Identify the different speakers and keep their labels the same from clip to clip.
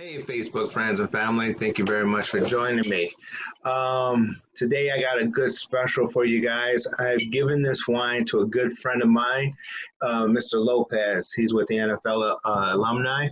Speaker 1: Hey, Facebook friends and family, thank you very much for joining me. Today I got a good special for you guys. I've given this wine to a good friend of mine, Mr. Lopez. He's with the NFL alumni,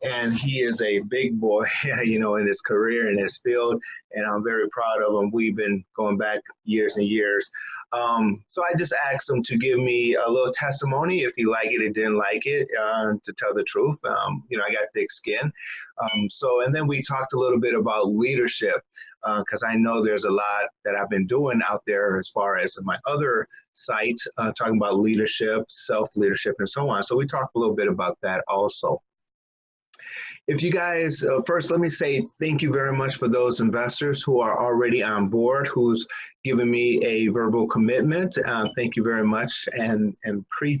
Speaker 1: and he is a big boy, in his career, in his field, and I'm very proud of him. We've been going back years and years. So I just asked him to give me a little testimony if he liked it or didn't like it, to tell the truth. I got thick skin. And then we talked a little bit about leadership, because I know there's a lot that I've been doing out there as far as my other site, talking about leadership, self-leadership, and so on. So we talked a little bit about that also. If you guys, first, let me say thank you very much for those investors who are already on board, who's given me a verbal commitment. Thank you very much, and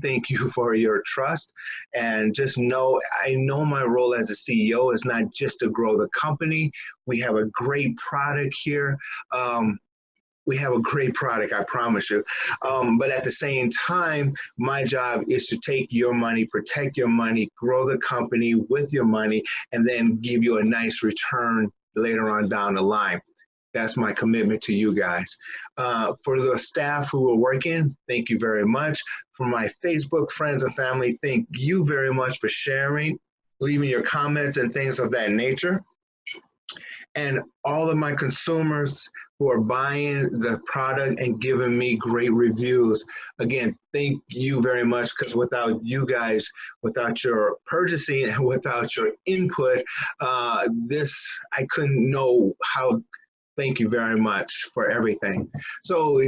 Speaker 1: thank you for your trust. And just know, I know my role as a CEO is not just to grow the company. We have a great product here. We have a great product, I promise you. But at the same time, my job is to take your money, protect your money, grow the company with your money, and then give you a nice return later on down the line. That's my commitment to you guys. For the staff who are working, thank you very much. For my Facebook friends and family, thank you very much for sharing, leaving your comments and things of that nature. And all of my consumers who are buying the product and giving me great reviews. Again, thank you very much, because without you guys, without your purchasing and without your input, I couldn't know how. Thank you very much for everything. So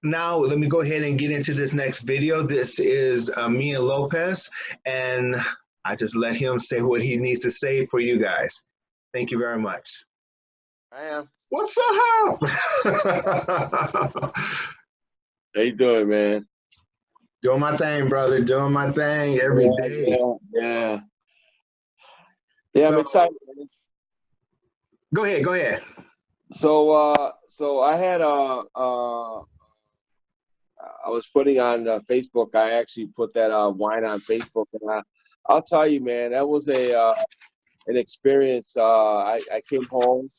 Speaker 1: now let me go ahead and get into this next video. This is me and Lopez, and I just let him say what he needs to say for you guys. Thank you very much.
Speaker 2: I am.
Speaker 1: What's up?
Speaker 2: How you doing, man?
Speaker 1: Doing my thing, brother. Doing my thing every day.
Speaker 2: Yeah. I'm excited, man.
Speaker 1: Go ahead.
Speaker 2: So I had I was putting on Facebook. I actually put that wine on Facebook, and I'll tell you, man, that was an experience. I came home,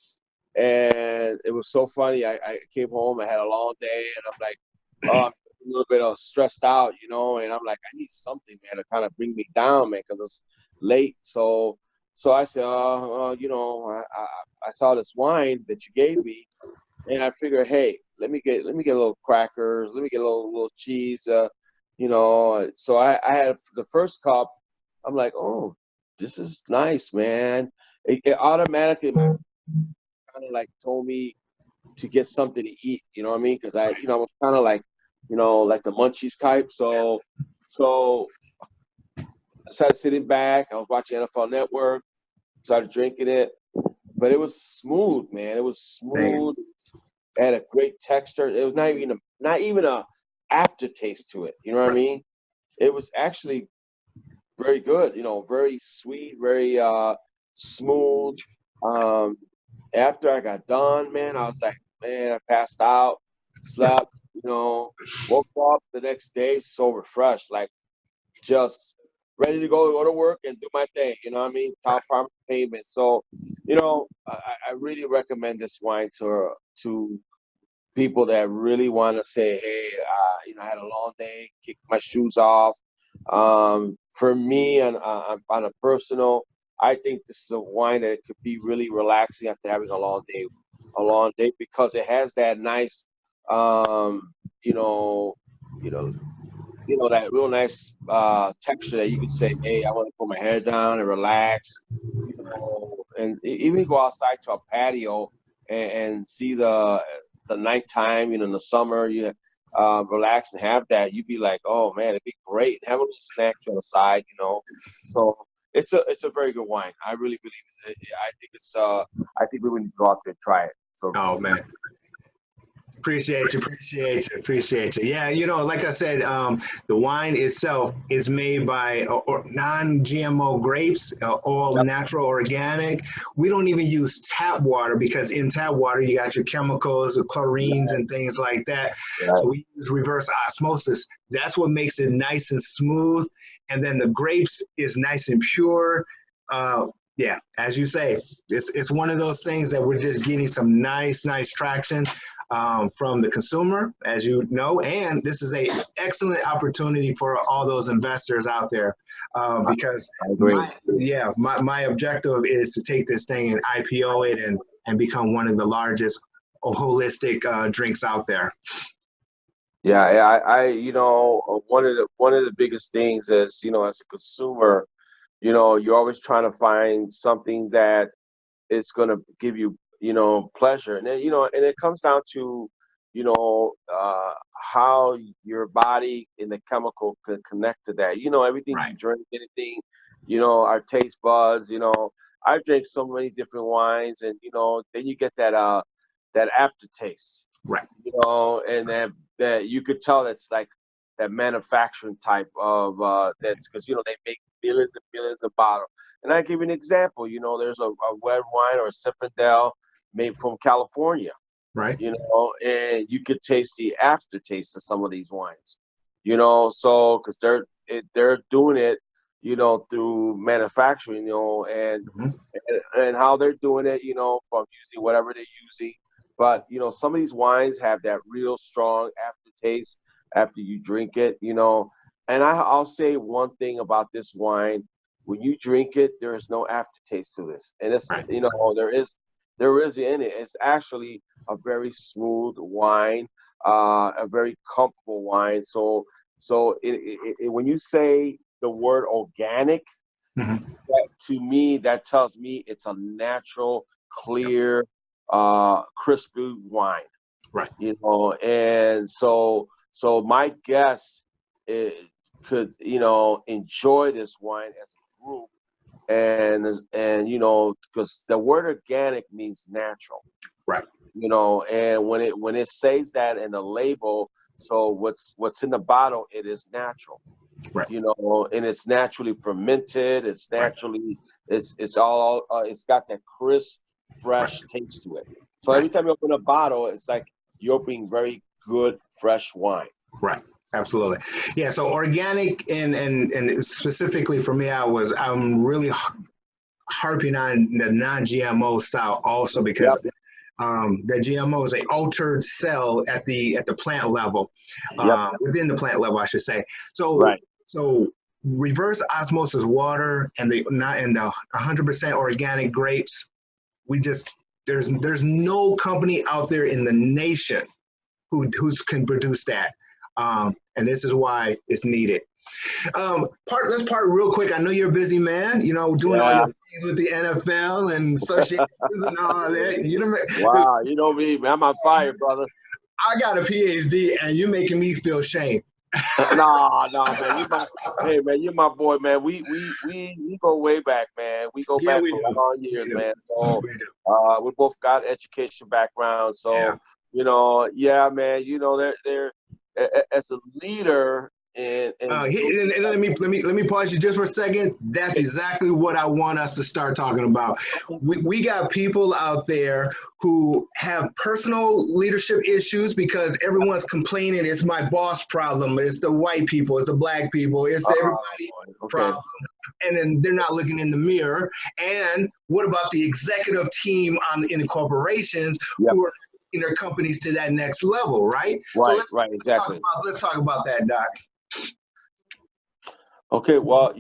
Speaker 2: and it was so funny. I came home, I had a long day, and I'm like, I'm a little bit stressed out, and I'm like, I need something, man, to kind of bring me down, man, because it's late. So I said, I saw this wine that you gave me, and I figured, hey, let me get a little crackers, let me get a little cheese, So I had the first cup. I'm like, oh, this is nice, man. It automatically kind of like told me to get something to eat, you know what I mean? Because I was kind of like, like the munchies type. So I started sitting back. I was watching NFL Network, started drinking it, but it was smooth, man. It was smooth. It had a great texture. It was not even a aftertaste to it. You know what I mean? It was actually very good, very sweet, very smooth. After I got done, man, I was like, man, I passed out, slept, woke up the next day so refreshed, like just ready to go to work and do my thing, you know what I mean? Top farm payment. So, I really recommend this wine to people that really want to say, hey, I had a long day, kick my shoes off. For me, on a personal, I think this is a wine that could be really relaxing after having a long day, because it has that nice, that real nice texture that you could say, hey, I want to put my hair down and relax, and even go outside to a patio and see the nighttime, in the summer, you relax and have that. You'd be like, oh man, it'd be great. Have a little snack on the side, So it's a very good wine. I really believe it. I think we would need to go out there and try it. So,
Speaker 1: oh man. Appreciate you. Yeah, like I said, the wine itself is made by non-GMO grapes, all natural, organic. We don't even use tap water, because in tap water you got your chemicals, the chlorines, and things like that. Right. So we use reverse osmosis. That's what makes it nice and smooth. And then the grapes is nice and pure. Yeah, as you say, it's one of those things that we're just getting some nice traction from the consumer, as you know, and this is a excellent opportunity for all those investors out there because
Speaker 2: I agree.
Speaker 1: my objective is to take this thing and IPO it and become one of the largest holistic drinks out there.
Speaker 2: Yeah, I one of the biggest things is, as a consumer, you're always trying to find something that is going to give you, pleasure. And then, and it comes down to, how your body and the chemical can connect to that. Everything you drink, anything, our taste buds, I've drank so many different wines, and, then you get that aftertaste,
Speaker 1: Right.
Speaker 2: And that you could tell that's like that manufacturing type of, that's because, they make millions and millions of bottles. And I give you an example. There's a red wine or a Zinfandel made from California.
Speaker 1: Right.
Speaker 2: And you could taste the aftertaste of some of these wines. So because they're doing it, through manufacturing, and how they're doing it, from using whatever they're using. But some of these wines have that real strong aftertaste after you drink it. And I'll say one thing about this wine. When you drink it, there is no aftertaste to this, and it's there is in it. It's actually a very smooth wine, a very comfortable wine. So when you say the word organic, that, to me, that tells me it's a natural, clear, crispy wine.
Speaker 1: Right.
Speaker 2: And so my guests could enjoy this wine as a group, and because the word organic means natural,
Speaker 1: right?
Speaker 2: And when it says that in the label, so what's in the bottle, it is natural,
Speaker 1: right?
Speaker 2: And it's naturally fermented. It's naturally it's all it's got that crisp, fresh taste to it. So every time you open a bottle, it's like you're opening very good fresh wine.
Speaker 1: Right. Absolutely. Yeah. So organic and specifically for me, I'm really harping on the non-GMO style also because the GMO is a altered cell at the plant level, within the plant level, I should say. So so reverse osmosis water and the 100% organic grapes. There's no company out there in the nation who can produce that. And this is why it's needed. Let's part real quick. I know you're a busy man, doing all your things with the NFL and associations and all that.
Speaker 2: Wow, you know me, man. I'm on fire, brother.
Speaker 1: I got a PhD, and you're making me feel shame.
Speaker 2: No, man. Hey, man, you're my boy, man. We go way back, man. We go back for long years, man. So we both got education background. So man. They're as a leader. And
Speaker 1: let me pause you just for a second. That's exactly what I want us to start talking about. We got people out there who have personal leadership issues because everyone's complaining it's my boss problem, it's the white people, it's the black people, it's everybody problem. And then they're not looking in the mirror. And what about the executive team in the corporations who are in their companies to that next level, right?
Speaker 2: Exactly.
Speaker 1: Let's talk about that, Doc.
Speaker 2: Okay, well,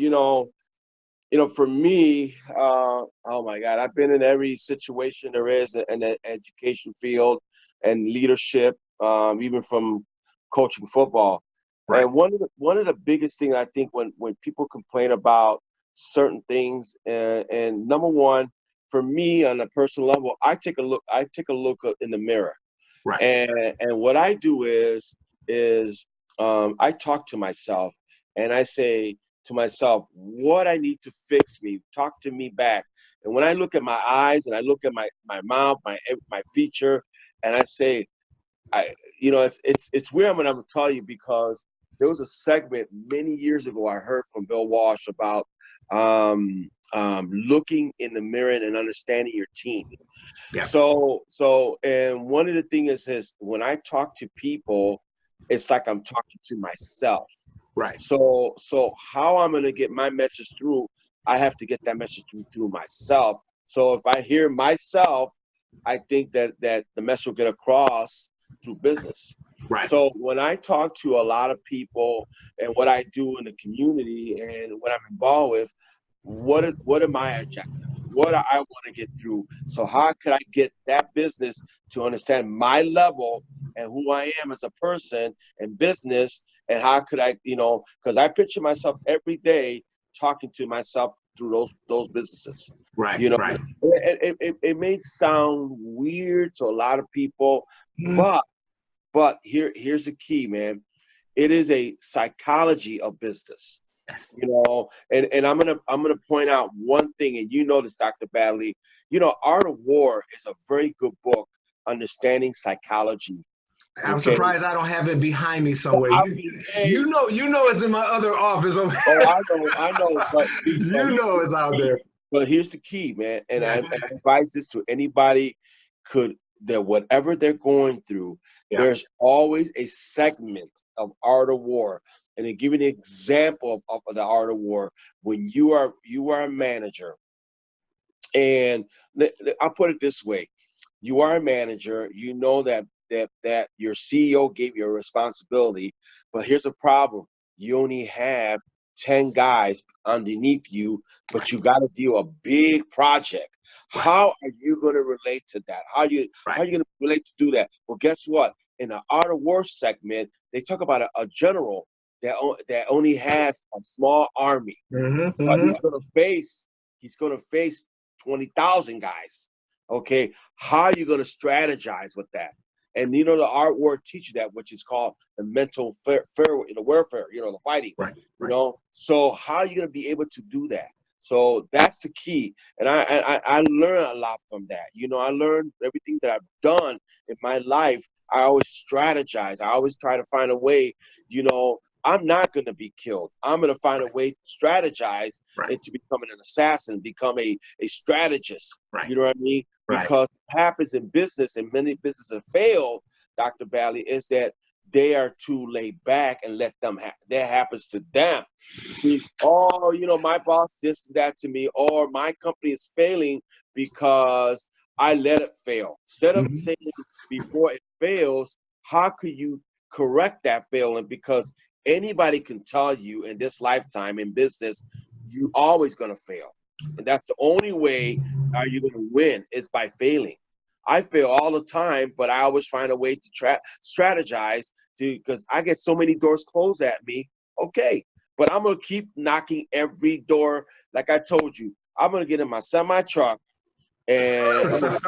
Speaker 2: for me, oh my God, I've been in every situation there is in the education field and leadership, even from coaching football. Right. And one of the biggest things I think when people complain about certain things, and number one, for me on a personal level, I take a look in the mirror,
Speaker 1: right?
Speaker 2: And what I do is I talk to myself. And I say to myself, what I need to fix me, talk to me back. And when I look at my eyes and I look at my mouth, my feature, and I say, it's weird. I'm going to tell you because there was a segment many years ago I heard from Bill Walsh about looking in the mirror and understanding your team. Yeah. So and one of the things is when I talk to people, it's like I'm talking to myself.
Speaker 1: Right.
Speaker 2: So how I'm going to get my message through I have to get that message through myself. So if I hear myself, I think that the message will get across through business.
Speaker 1: Right.
Speaker 2: So when I talk to a lot of people and what I do in the community and what I'm involved with, what are my objectives? What do I want to get through? So how could I get that business to understand my level and who I am as a person and business, and how could I, because I picture myself every day talking to myself through those businesses.
Speaker 1: Right. Right.
Speaker 2: It may sound weird to a lot of people, but here's the key, man. It is a psychology of business. And I'm gonna point out one thing, and you know this, Dr. Bagley. Art of War is a very good book, understanding psychology.
Speaker 1: I'm surprised I don't have it behind me somewhere. You know it's in my other office.
Speaker 2: I know, but
Speaker 1: it's out there.
Speaker 2: But here's the key, man, and I advise this to anybody that whatever they're going through, there's always a segment of Art of War. And to give you an example of the Art of War, when you are a manager, and I'll put it this way: you are a manager, you know that your CEO gave you a responsibility, but here's a problem: you only have 10 guys underneath you, but you got to do a big project. Right. How are you going to relate to that? How are you going to relate to do that? Well, guess what? In the Art of War segment, they talk about a general that only has a small army, but he's going to face 20,000 guys. Okay, how are you going to strategize with that? And the art war teaches that, which is called the mental warfare. The fighting.
Speaker 1: Right.
Speaker 2: So how are you going to be able to do that? So that's the key. And I learned a lot from that. I learned everything that I've done in my life. I always strategize. I always try to find a way. I'm not going to be killed. I'm going to find a way to strategize into becoming an assassin, become a strategist.
Speaker 1: Right.
Speaker 2: You know what I mean? Because what happens in business, and many businesses have failed, Dr. Bagley, is that they are too laid back and let them that happens to them. See, my boss did that to me, or my company is failing because I let it fail. Instead of saying before it fails, how could you correct that failing? Because anybody can tell you in this lifetime in business, you're always going to fail. And that's the only way are you going to win is by failing. I fail all the time, but I always find a way to strategize because I get so many doors closed at me. Okay, but I'm going to keep knocking every door. Like I told you, I'm going to get in my semi-truck and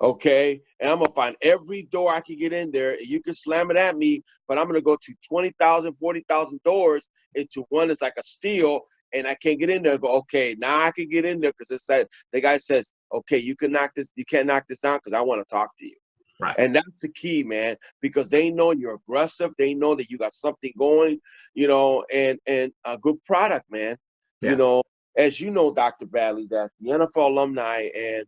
Speaker 2: okay, and I'm going to find every door I can get in there. You can slam it at me, but I'm going to go to 20,000, 40,000 doors into one that's like a steel, and I can't get in there and go, okay, now I can get in there because it's that the guy says, okay, you can't knock this down because I want to talk to you.
Speaker 1: Right.
Speaker 2: And that's the key, man, because they know you're aggressive. They know that you got something going, and a good product, man.
Speaker 1: Yeah.
Speaker 2: As you know, Dr. Bagley, that the NFL alumni and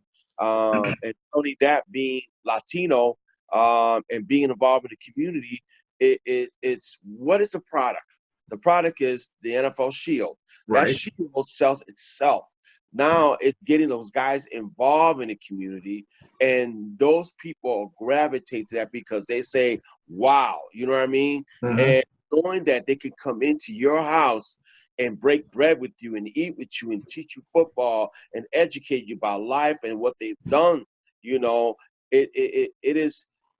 Speaker 2: only that being Latino and being involved in the community, it's what is the product? The product is the NFL Shield.
Speaker 1: Right.
Speaker 2: That shield sells itself. Now it's getting those guys involved in the community, and those people gravitate to that because they say, wow, you know what I mean? And knowing that they can come into your house and break bread with you and eat with you and teach you football and educate you about life and what they've done,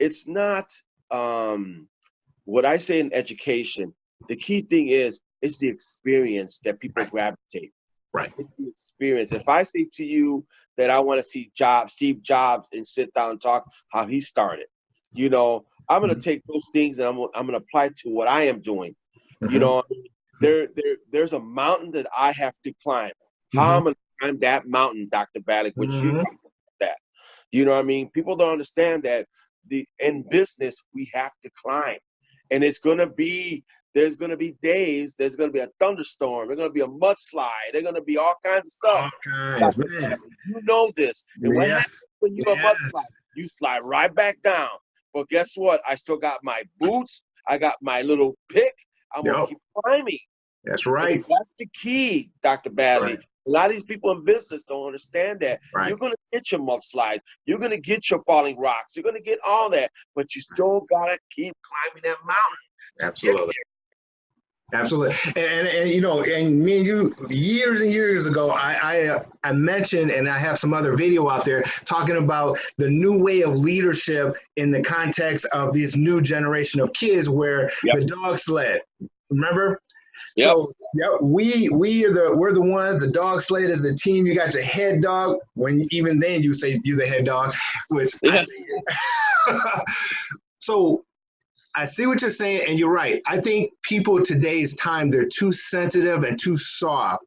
Speaker 2: it's not what I say in education. The key thing is it's the experience that people gravitate.
Speaker 1: Right.
Speaker 2: It's the experience. If I say to you that I want to see Steve Jobs, and sit down and talk how he started, I'm going to take those things and I'm going to apply to what I am doing. There's a mountain that I have to climb. How I'm going to climb that mountain, Dr. Bagley, which you talk about that. You know what I mean? People don't understand that in business we have to climb, and there's going to be days, there's going to be a thunderstorm, there's going to be a mudslide, there's going to be all kinds of stuff.
Speaker 1: Man.
Speaker 2: You know this. And what happens when you have a mudslide? You slide right back down. But guess what? I still got my boots. I got my little pick. I'm going to keep climbing.
Speaker 1: That's right.
Speaker 2: And that's the key, Dr. Bagley.
Speaker 1: Right.
Speaker 2: A lot of these people in business don't understand that.
Speaker 1: Right.
Speaker 2: You're going to get your mudslides. You're going to get your falling rocks. You're going to get all that. But you still got to keep climbing that mountain.
Speaker 1: Absolutely. Absolutely. And you know, and me and you, years and years ago, I mentioned, and I have some other video out there talking about the new way of leadership in the context of this new generation of kids where the dog sled. Remember?
Speaker 2: Yep.
Speaker 1: So we're the ones. The dog sled is the team. You got your head dog. When even then you say you're the head dog, which I see. So I see what you're saying, and you're right. I think people today's time, they're too sensitive and too soft,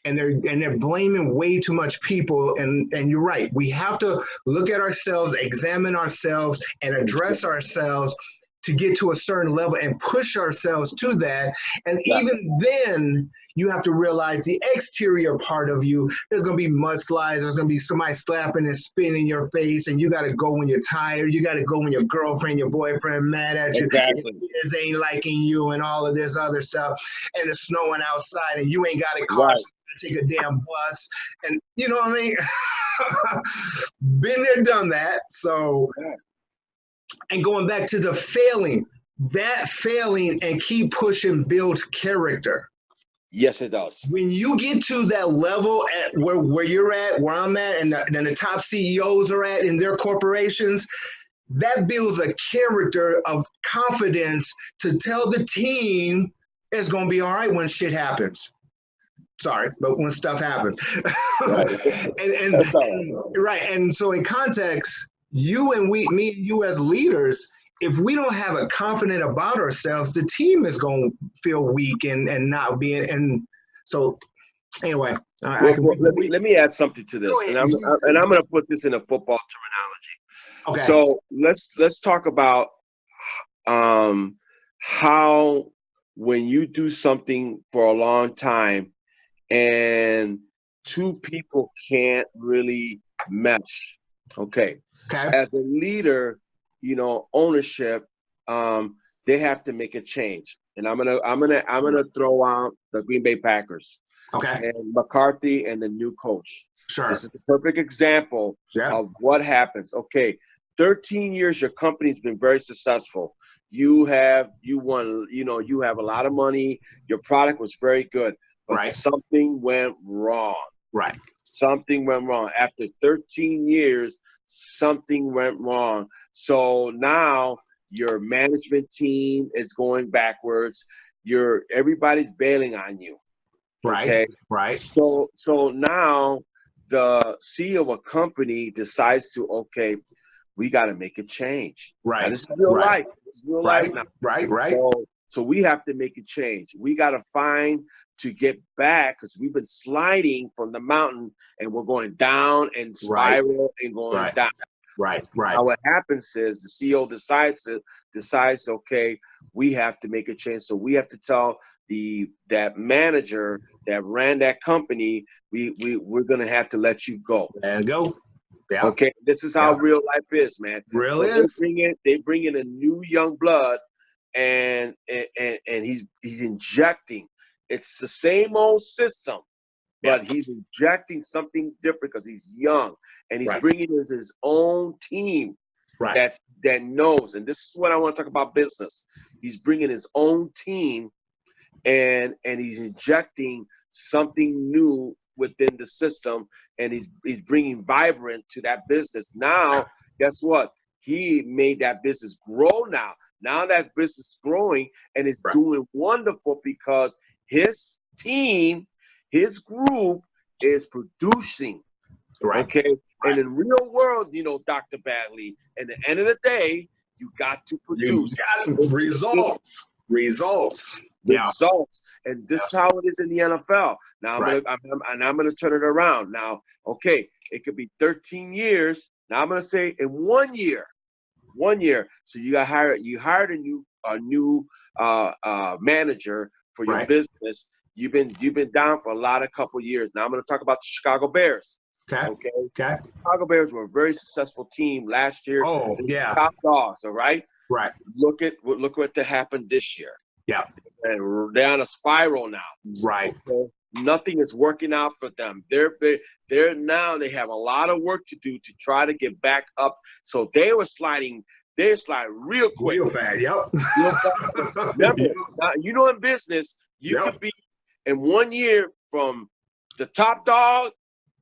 Speaker 1: and they're blaming way too much people. And you're right. We have to look at ourselves, examine ourselves, and address ourselves to get to a certain level and push ourselves to that. And even then, you have to realize the exterior part of you, there's going to be mudslides. There's going to be somebody slapping and spitting in your face. And you got to go when you're tired. You got to go when your girlfriend, your boyfriend mad at you.
Speaker 2: Exactly.
Speaker 1: Kids ain't liking you and all of this other stuff. And it's snowing outside and you ain't got a car. So you take a damn bus. And you know what I mean? Been there, done that. So, and going back to the failing, that failing and keep pushing builds character.
Speaker 2: Yes, it does.
Speaker 1: When you get to that level at where you're at, where I'm at, and then the top CEOs are at in their corporations, that builds a character of confidence to tell the team it's going to be all right when shit happens. Sorry, but when stuff happens. Right. And so in context, me and you as leaders, if we don't have a confident about ourselves, the team is going to feel weak and not being. And so, anyway,
Speaker 2: let me add something to this, and I'm going to put this in a football terminology. Okay. So let's talk about how when you do something for a long time, and two people can't really mesh. Okay. As a leader, you know, ownership, they have to make a change. And I'm gonna throw out the Green Bay Packers. Okay. And McCarthy and the new coach. Sure. This is the perfect example of what happens. Okay, 13 years your company's been very successful. You won, you know, you have a lot of money, your product was very good, but something went wrong. Right. Something went wrong. After 13 years, something went wrong. So now your management team is going backwards. Everybody's bailing on you. Right. Okay. Right. So now the CEO of a company decides to, we got to make a change. Right. Now, this is real life. This is real life now. Right. Right. So we have to make a change. We got to find to get back, because we've been sliding from the mountain and we're going down and spiral and going down. Right. Right. Now what happens is the CEO decides, we have to make a change. So we have to tell that manager that ran that company, we're gonna have to let you go. And go. Yeah. Okay. This is how real life is, man. Really? So they bring in a new young blood, and he's injecting. It's the same old system, but he's injecting something different because he's young, and he's bringing in his own team that knows. And this is what I want to talk about business. He's bringing his own team, and he's injecting something new within the system, and he's bringing vibrant to that business. Now, guess what? He made that business grow now. Now that business is growing and it's doing wonderful because his team, his group is producing. Right. Okay. And in real world, you know, Dr. Bagley, at the end of the day, you got to produce. You got results. Results. And this is how it is in the NFL. Now I'm gonna turn it around. Now, it could be 13 years. Now I'm gonna say in 1 year. 1 year. So you hired a new manager for your business. You've been down for a couple years. Now I'm going to talk about the Chicago Bears. Okay. Chicago Bears were a very successful team last year. Oh, yeah. Top dogs. All right. Right. Look what happened this year. Yeah. and they're on a spiral now.
Speaker 1: Right.
Speaker 2: Okay? Nothing is working out for them. They're now, they have a lot of work to do to try to get back up. So they were sliding. They slide real quick.
Speaker 1: Real fast. Yep.
Speaker 2: Real fast. Remember, now, you know, in business, you could be in 1 year from the top dog,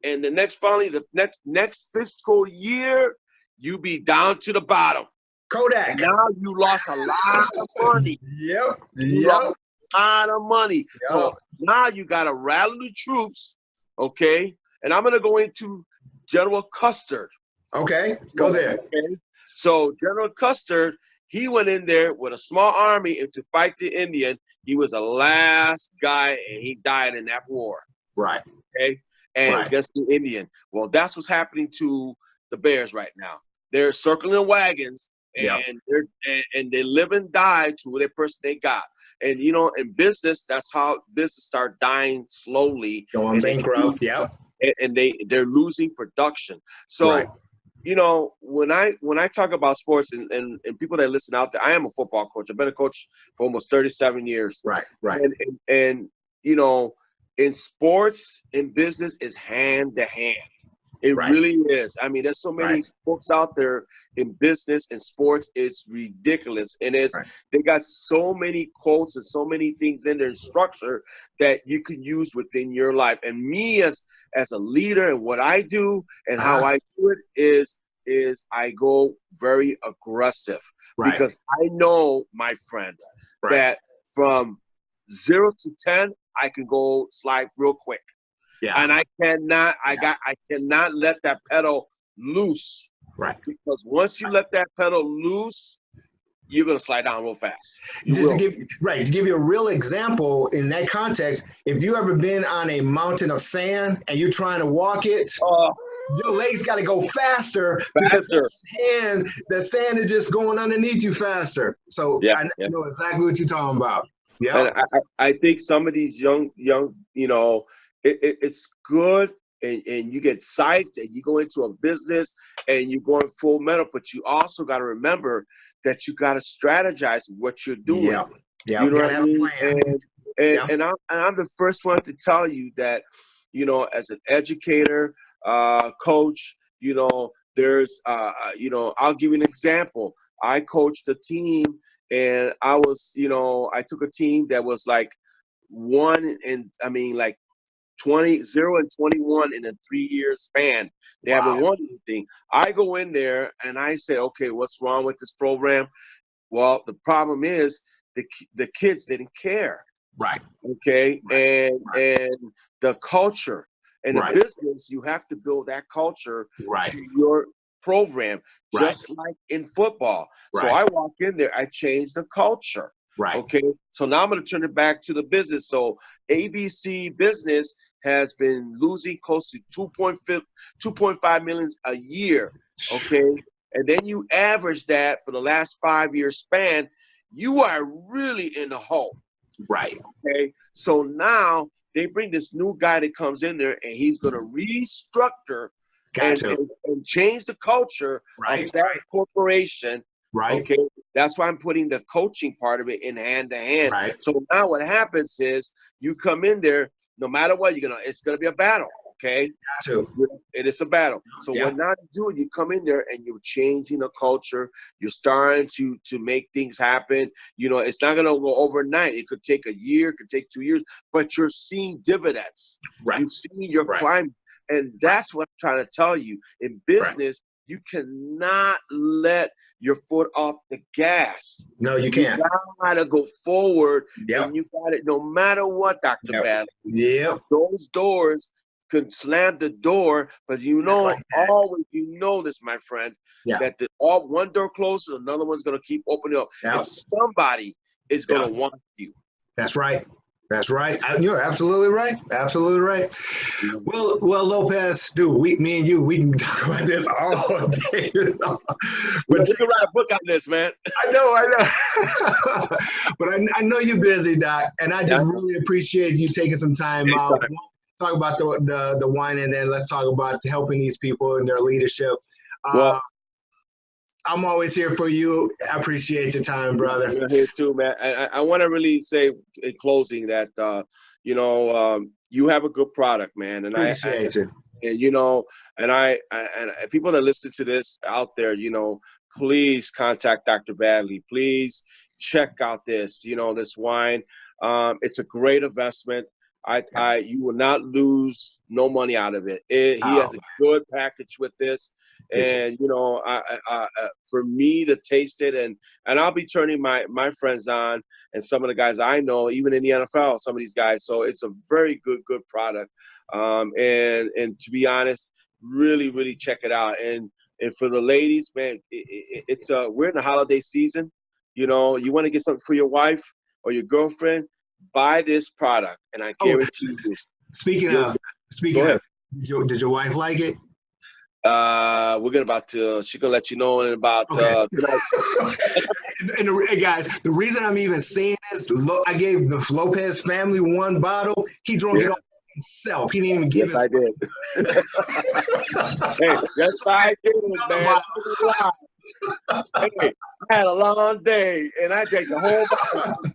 Speaker 2: and the next fiscal year, you be down to the bottom.
Speaker 1: Kodak.
Speaker 2: And now you lost a lot of money.
Speaker 1: Yep.
Speaker 2: You lost a lot of money.
Speaker 1: Yep.
Speaker 2: So now you got to rally the troops, okay? And I'm going to go into General Custer.
Speaker 1: Okay, go there.
Speaker 2: Okay? So General Custer, he went in there with a small army and to fight the Indian. He was the last guy, and he died in that war.
Speaker 1: Right.
Speaker 2: Okay? And against the Indian. Well, that's what's happening to the Bears right now. They're circling wagons, and they live and die to the person they got. And you know, in business, that's how business start dying slowly.
Speaker 1: Going bankrupt.
Speaker 2: And they're losing production. So you know, when I talk about sports and people that listen out there, I am a football coach. I've been a coach for almost 37 years.
Speaker 1: Right.
Speaker 2: And you know, in sports and business is hand to hand. It really is. I mean, there's so many books out there in business and sports. It's ridiculous. And they got so many quotes and so many things in their structure that you can use within your life. And me as a leader and what I do and how I do it is I go very aggressive because I know, my friend, that from 0 to 10, I can go slide real quick. Yeah. And I cannot let that pedal loose. Right. Because once you let that pedal loose, you're gonna slide down real fast.
Speaker 1: To give you a real example in that context, if you ever been on a mountain of sand and you're trying to walk it, your legs got to go faster. Because the sand is just going underneath you faster. So I know exactly what you're talking about. Yeah.
Speaker 2: And I think some of these young, you know, it's good and you get psyched and you go into a business and you're going full metal, but you also got to remember that you got to strategize what you're doing. You know what I mean? And I'm the first one to tell you that, you know, as an educator, coach, you know, there's, you know, I'll give you an example. I coached a team and I was, you know, I took a team that was like 0 and 21 in a 3-year span. They haven't won anything. I go in there and I say, okay, what's wrong with this program? Well, the problem is the kids didn't care. Right. Okay. And the culture and the business, you have to build that culture to your program, just like in football. So I walk in there, I change the culture. Right. Okay. So now I'm going to turn it back to the business. So ABC business has been losing close to 2.5 million a year. Okay. And then you average that for the last 5-year span, you are really in the hole. Right. Okay. So now they bring this new guy that comes in there and he's going to restructure and change the culture of that corporation. Right. Okay. That's why I'm putting the coaching part of it in hand to hand. Right. So now what happens is you come in there, no matter what, it's gonna be a battle. Okay. Got to. It is a battle. So what not to do, you come in there and you're changing the culture. You're starting to make things happen. You know, it's not gonna go overnight. It could take a year, it could take 2 years, but you're seeing dividends. Right. You've seen your climb. And that's what I'm trying to tell you. In business, you cannot let your foot off the gas. No, you can't. You gotta go forward. And you got it no matter what, Dr. Bagley. Those doors can slam the door, but you know, always you know this, my friend, that one door closes, another one's gonna keep opening up. And somebody is gonna want you.
Speaker 1: That's right. That's right. You're absolutely right. Absolutely right. Well, Lopez, dude, me and you, we can talk about this all day.
Speaker 2: But you can write a book on this, man.
Speaker 1: I know. But I know you're busy, Doc, and I just really appreciate you taking some time out. Talk about the wine, and then let's talk about helping these people in their leadership. I'm always here for you. I appreciate your time, brother.
Speaker 2: You're here too, man. I want to really say in closing that you have a good product, man, and
Speaker 1: Appreciate you.
Speaker 2: and and people that listen to this out there, please contact Dr. Bagley. Please check out this wine. It's a great investment. You will not lose no money out of it. He has a good package with this, and for me to taste it, and I'll be turning my friends on, and some of the guys I know, even in the NFL, some of these guys. So it's a very good product. And to be honest, really, really check it out. And for the ladies, man, we're in the holiday season. You want to get something for your wife or your girlfriend, buy this product, and I guarantee you.
Speaker 1: Speaking of, did your wife like it?
Speaker 2: She's gonna let you know in about tonight.
Speaker 1: Hey guys, the reason I'm even saying this, I gave the Lopez family one bottle. He drank it all himself. He didn't even give it.
Speaker 2: Yes, I did. Hey, yes, I did, man. Hey, I had a long day, and I drank the whole bottle.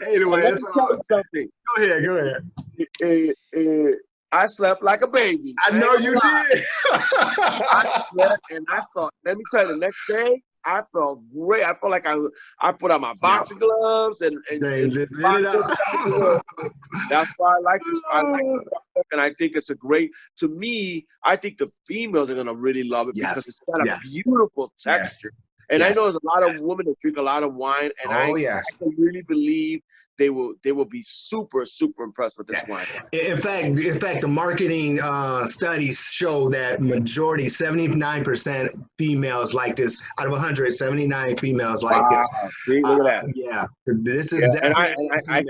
Speaker 1: Anyway,
Speaker 2: let me tell you something.
Speaker 1: Go ahead.
Speaker 2: I slept like a baby.
Speaker 1: I know you did.
Speaker 2: I slept, and I felt. Let me tell you, the next day I felt great. I felt like I put on my boxing gloves and boxing. That's why I like this. I like this product, and I think it's a great. To me, I think the females are gonna really love it because it's got a beautiful texture. And I know there's a lot of women that drink a lot of wine, and I can really believe they will be super, super impressed with this wine.
Speaker 1: In fact, the marketing studies show that majority, 79% females like this. Out of 100, 79 females like this.
Speaker 2: See, look at that.
Speaker 1: Yeah, this is definitely
Speaker 2: I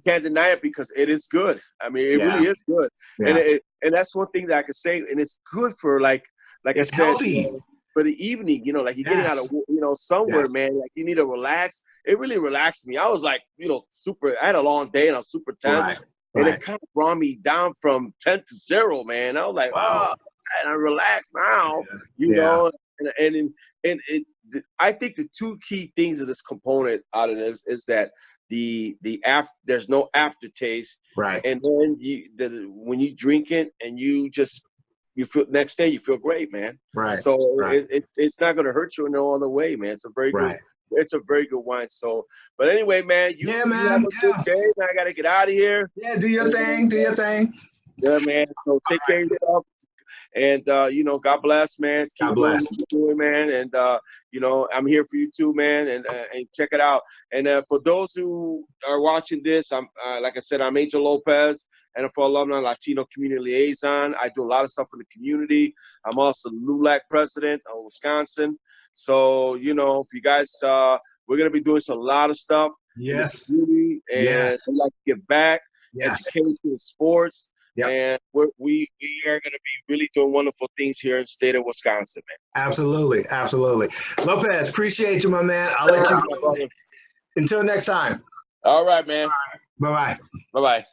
Speaker 2: can't deny it because it is good. I mean, it really is good. Yeah. And that's one thing that I could say, and it's good for like I said.
Speaker 1: Healthy.
Speaker 2: For the evening, like you're getting out of, somewhere, man, like you need to relax. It really relaxed me. I was like, super, I had a long day and I was super tense. And it kind of brought me down from 10 to 0, man. I was like, wow, and I relaxed now, know. And I think the two key things of this component out of this is that there's no aftertaste.
Speaker 1: Right.
Speaker 2: And then when you drink it and you feel next day you feel great, man.
Speaker 1: Right.
Speaker 2: So it's not going to hurt you in no other way, man. It's a very good. It's a very good wine. So, but anyway, man, you have a good day. Man, I got to get out of here.
Speaker 1: Yeah, do your thing.
Speaker 2: Yeah, man. So take care of yourself, and God bless, man.
Speaker 1: God bless.
Speaker 2: Keep doing, man. And I'm here for you too, man. And check it out. And for those who are watching this, I'm like I said, I'm Angel Lopez. And for Alumni Latino Community Liaison, I do a lot of stuff for the community. I'm also LULAC president of Wisconsin. So, if you guys, we're going to be doing a lot of stuff.
Speaker 1: Yes.
Speaker 2: In the community, and we like to give back, education, sports. Yep. And we are going to be really doing wonderful things here in the state of Wisconsin, man.
Speaker 1: Absolutely. Lopez, appreciate you, my man. I'll let you go. Until next time.
Speaker 2: All right, man.
Speaker 1: Bye-bye.
Speaker 2: Bye-bye.